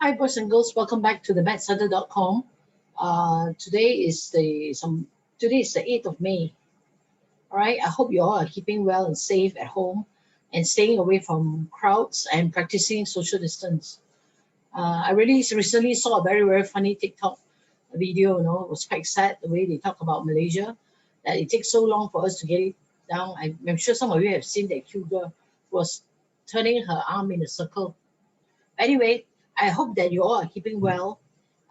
Hi, boys and girls. Welcome back to the mathscenter.com. Today is the 8th of May. All right. I hope you all are keeping well and safe at home and staying away from crowds and practicing social distance. I really recently saw a very funny TikTok video. It was quite sad the way they talk about Malaysia, that it takes so long for us to get it down. I'm sure some of you have seen that cute girl was turning her arm in a circle. Anyway, I hope that you all are keeping well,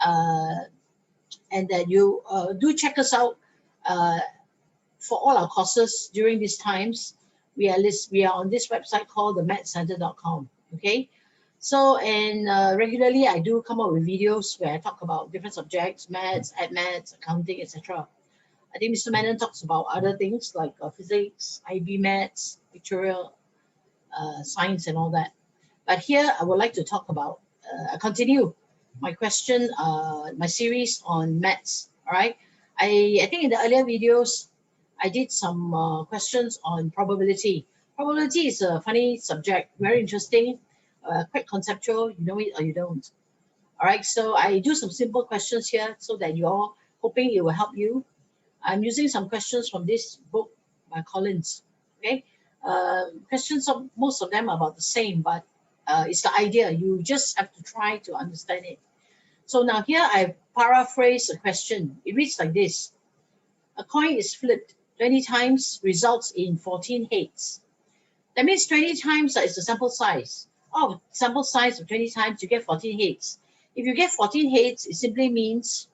and that you do check us out for all our courses during these times. We are on this website called the mathscenter.com. Okay, so and regularly I do come up with videos where I talk about different subjects, maths, accounting, etc. I think Mr. Menon talks about other things like physics, IB maths, pictorial science, and all that. But here I would like to talk about. I continue my my series on maths. All right. I think in the earlier videos, I did some questions on probability. Probability is a funny subject, very interesting, quite conceptual. You know it or you don't. All right. So I do some simple questions here so that you all, hoping it will help you. I'm using some questions from this book by Collins. Okay. Questions, most of them are about the same, but it's the idea. You just have to try to understand it. So now here I paraphrase a question. It reads like this. A coin is flipped 20 times, results in 14 heads. That means 20 times is the sample size. Oh, sample size of 20 times, you get 14 heads. If you get 14 heads, it simply means,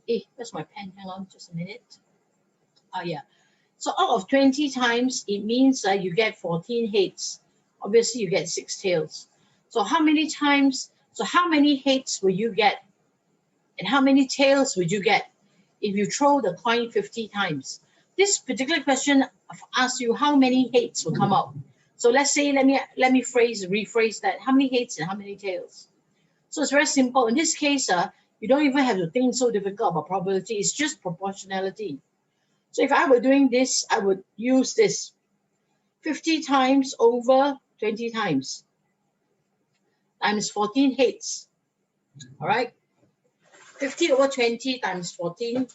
where's my pen? Hang on just a minute. Yeah. So out of 20 times, it means that you get 14 heads. Obviously, you get 6 tails. So how many heads will you get? And how many tails would you get if you throw the coin 50 times? This particular question asks you how many heads will come out. So let's say, let me rephrase that. How many heads and how many tails? So it's very simple. In this case, you don't even have to think so difficult about probability. It's just proportionality. So if I were doing this, I would use this 50 times over 20 times times 14 heads. All right, 50 over 20 times 14,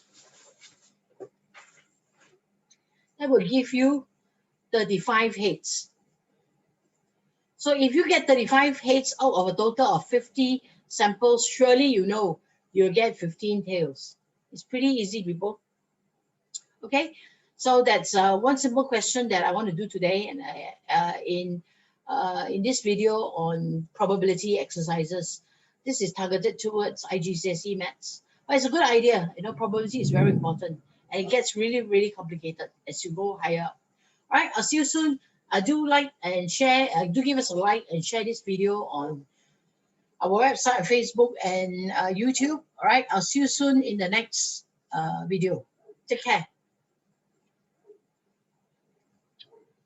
that will give you 35 heads. So if you get 35 heads out of a total of 50 samples, surely you know you'll get 15 tails. It's pretty easy, people. Okay, so that's one simple question that I want to do today, and in this video on probability exercises. This is targeted towards IGCSE Maths, but it's a good idea. Probability is very important, and it gets really complicated as you go higher up. All right, I'll see you soon. Do like and share. Do give us a like and share this video on our website, Facebook, and YouTube. All right, I'll see you soon in the next video. Take care.